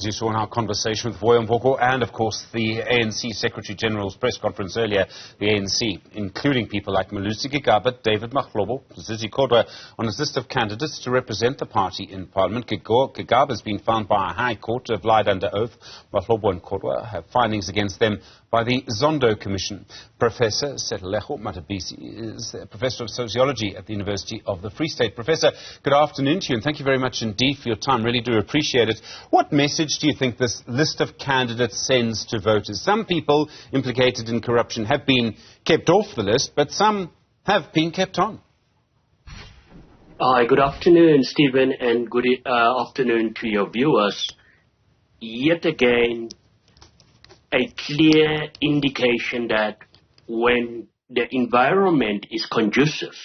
As you saw in our conversation with Voya Mboko and, of course, the ANC Secretary-General's press conference earlier, the ANC, including people like Malusi Gigaba, David Mahlobo, Zizi Kodwa, on his list of candidates to represent the party in Parliament. Gigaba has been found by a High Court to have lied under oath. Mahlobo and Kodwa have findings against them by the Zondo Commission. Professor Sethulego Matebese is a Professor of Sociology at the University of the Free State. Professor, good afternoon to you, and thank you very much indeed for your time. Really do appreciate it. What message do you think this list of candidates sends to voters? Some people implicated in corruption have been kept off the list, but some have been kept on. Hi, good afternoon, Stephen, and good afternoon to your viewers. Yet again, a clear indication that when the environment is conducive,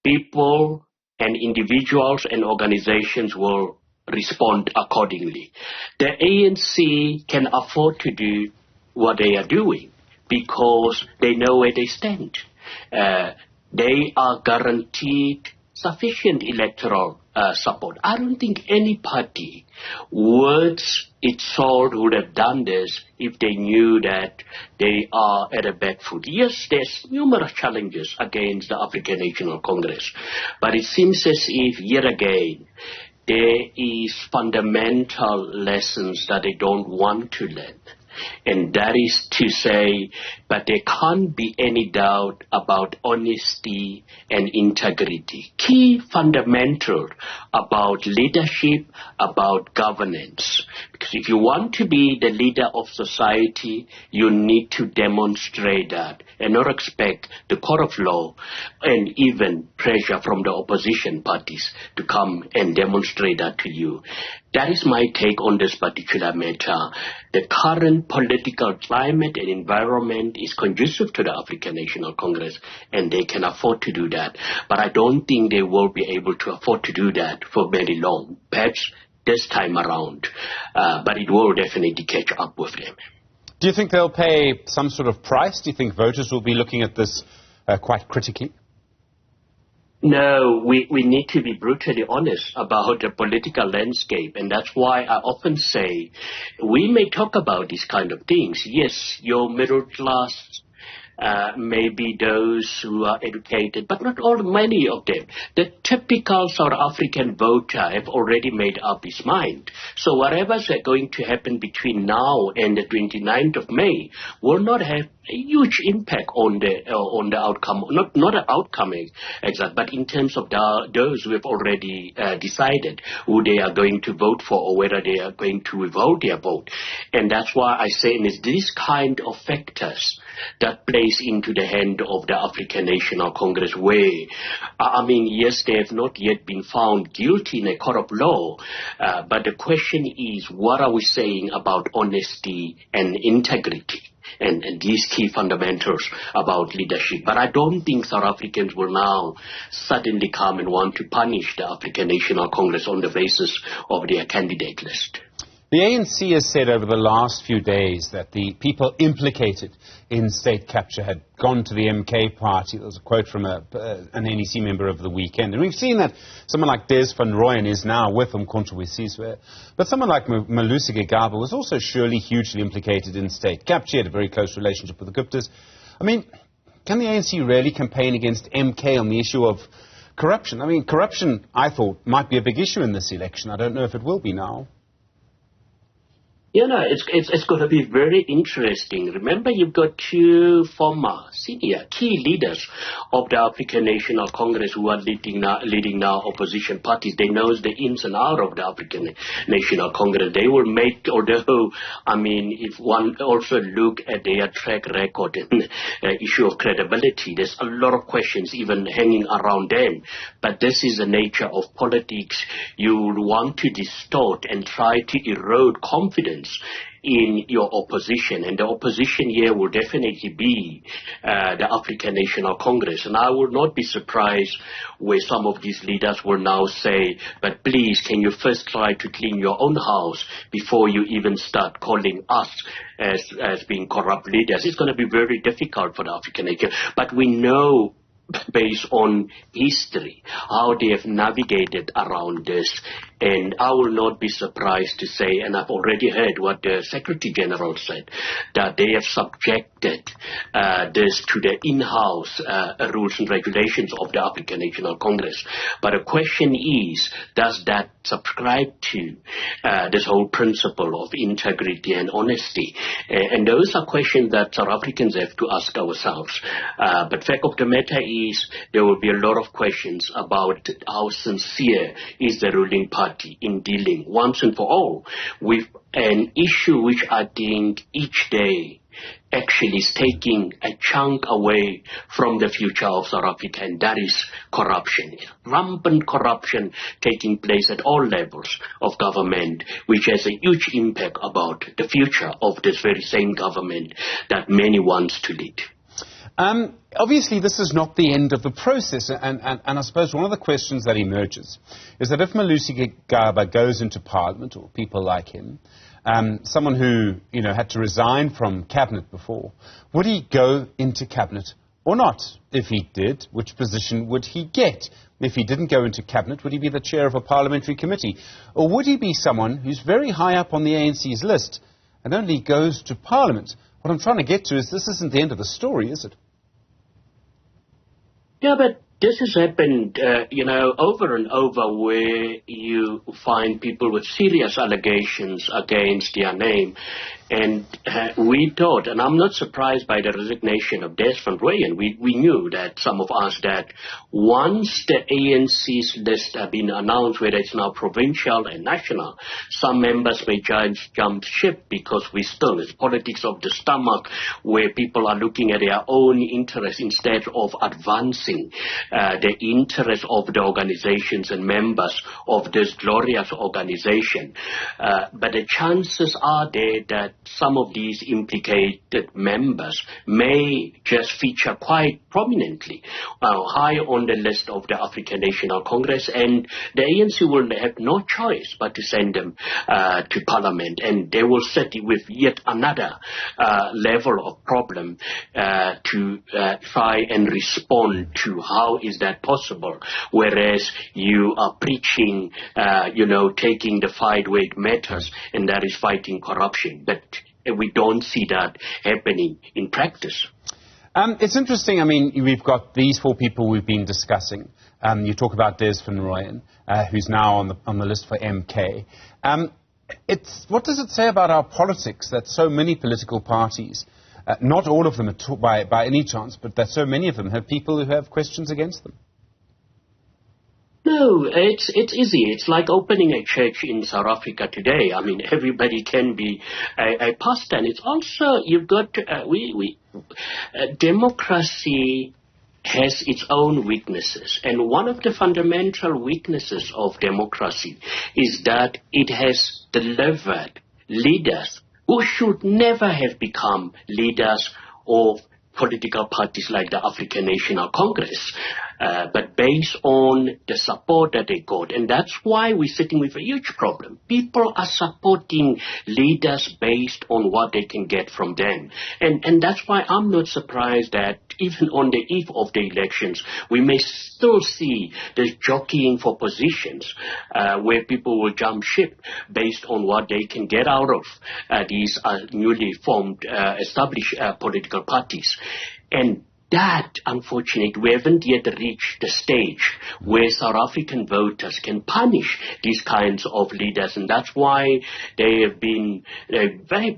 people and individuals and organizations will respond accordingly. The ANC can afford to do what they are doing because they know where they stand. They are guaranteed sufficient electoral support. I don't think any party worth its salt would have done this if they knew that they are at a back foot. Yes, there's numerous challenges against the African National Congress, but it seems as if, yet again, there is fundamental lessons that they don't want to learn. And that is to say, but there can't be any doubt about honesty and integrity. Key fundamental about leadership, about governance. Because if you want to be the leader of society, you need to demonstrate that and not expect the court of law and even pressure from the opposition parties to come and demonstrate that to you. That is my take on this particular matter. The current political climate and environment is conducive to the African National Congress, and they can afford to do that. But I don't think they will be able to afford to do that for very long. Perhaps this time around, but it will definitely catch up with them. Do you think they'll pay some sort of price? Do you think voters will be looking at this quite critically? No, we need to be brutally honest about the political landscape, and that's why I often say we may talk about these kind of things. Yes, your middle class, maybe those who are educated, but not all, many of them. The typical South African voter have already made up his mind. So whatever's going to happen between now and the 29th of May will not have a huge impact on the outcome, not the outcome exact, but in terms of those who have already decided who they are going to vote for or whether they are going to withhold their vote. And that's why I say it's these kind of factors that plays into the hand of the African National Congress where, I mean, yes, they have not yet been found guilty in a court of law, but the question is, what are we saying about honesty and integrity? And these key fundamentals about leadership. But I don't think South Africans will now suddenly come and want to punish the African National Congress on the basis of their candidate list. The ANC has said over the last few days that the people implicated in state capture had gone to the MK party. There was a quote from an ANC member over the weekend. And we've seen that someone like Des van Rooyen is now with Umkhonto we Sizwe. But someone like Malusi Gigaba was also surely hugely implicated in state capture. He had a very close relationship with the Guptas. I mean, can the ANC really campaign against MK on the issue of corruption? I mean, corruption, I thought, might be a big issue in this election. I don't know if it will be now. You know, it's going to be very interesting. Remember, you've got two former senior key leaders of the African National Congress who are leading now opposition parties. They know the ins and outs of the African National Congress. They will make, although, I mean, if one also look at their track record and issue of credibility, there's a lot of questions even hanging around them. But this is the nature of politics. You want to distort and try to erode confidence in your opposition, and the opposition here will definitely be the African National Congress. And I would not be surprised where some of these leaders will now say, but please, can you first try to clean your own house before you even start calling us as being corrupt leaders? It's going to be very difficult for the African nation. But we know based on history, how they have navigated around this. And I will not be surprised to say, and I've already heard what the Secretary General said, that they have subjected this to the in-house rules and regulations of the African National Congress. But the question is, does that subscribe to this whole principle of integrity and honesty? And those are questions that South Africans have to ask ourselves. But fact of the matter is, there will be a lot of questions about how sincere is the ruling party in dealing once and for all with an issue which I think each day actually is taking a chunk away from the future of South Africa, and that is corruption. Rampant corruption taking place at all levels of government, which has a huge impact about the future of this very same government that many want to lead. Obviously, this is not the end of the process, and I suppose one of the questions that emerges is that if Malusi Gigaba goes into Parliament, or people like him, someone who, had to resign from Cabinet before, would he go into Cabinet or not? If he did, which position would he get? If he didn't go into Cabinet, would he be the chair of a parliamentary committee? Or would he be someone who's very high up on the ANC's list and only goes to Parliament? What I'm trying to get to is this isn't the end of the story, is it? Yeah, but this has happened, over and over, where you find people with serious allegations against their name. And we thought, and I'm not surprised by the resignation of Des van Rooyen. We knew that, some of us, that once the ANC's list have been announced, whether it's now provincial and national, some members may jump ship because it's politics of the stomach, where people are looking at their own interests instead of advancing the interests of the organizations and members of this glorious organization. But the chances are there that some of these implicated members may just feature quite prominently high on the list of the African National Congress, and the ANC will have no choice but to send them to Parliament, and they will sit with yet another level of problem to try and respond to how is that possible, whereas you are preaching, taking the fight where it matters, and that is fighting corruption. But we don't see that happening in practice. It's interesting. I mean, we've got these four people we've been discussing. You talk about Des van Rooyen, who's now on the list for MK. What does it say about our politics that so many political parties, not all of them by any chance, but that so many of them have people who have questions against them? No, it's easy. It's like opening a church in South Africa today. I mean, everybody can be a pastor. And it's also, you've got, democracy has its own weaknesses. And one of the fundamental weaknesses of democracy is that it has delivered leaders who should never have become leaders of political parties like the African National Congress, but based on the support that they got. And that's why we're sitting with a huge problem. People are supporting leaders based on what they can get from them. And that's why I'm not surprised that even on the eve of the elections, we may still see this jockeying for positions where people will jump ship based on what they can get out of these newly formed, established political parties. And that, unfortunately, we haven't yet reached the stage where South African voters can punish these kinds of leaders. And that's why they have been a very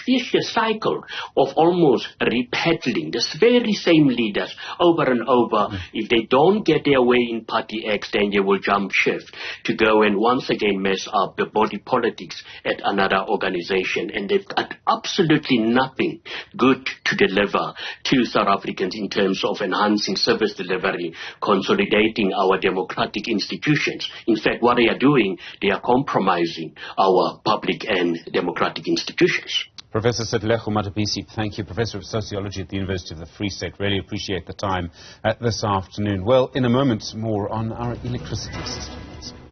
vicious cycle of almost repeddling this very same leaders over and over. If they don't get their way in Party X, then they will jump shift to go and once again mess up the body politics at another organization. And they've got absolutely nothing good to deliver to South Africa in terms of enhancing service delivery, consolidating our democratic institutions. In fact, what they are doing, they are compromising our public and democratic institutions. Professor Sethulego Matebese, thank you. Professor of Sociology at the University of the Free State. Really appreciate the time this afternoon. Well, in a moment, more on our electricity system.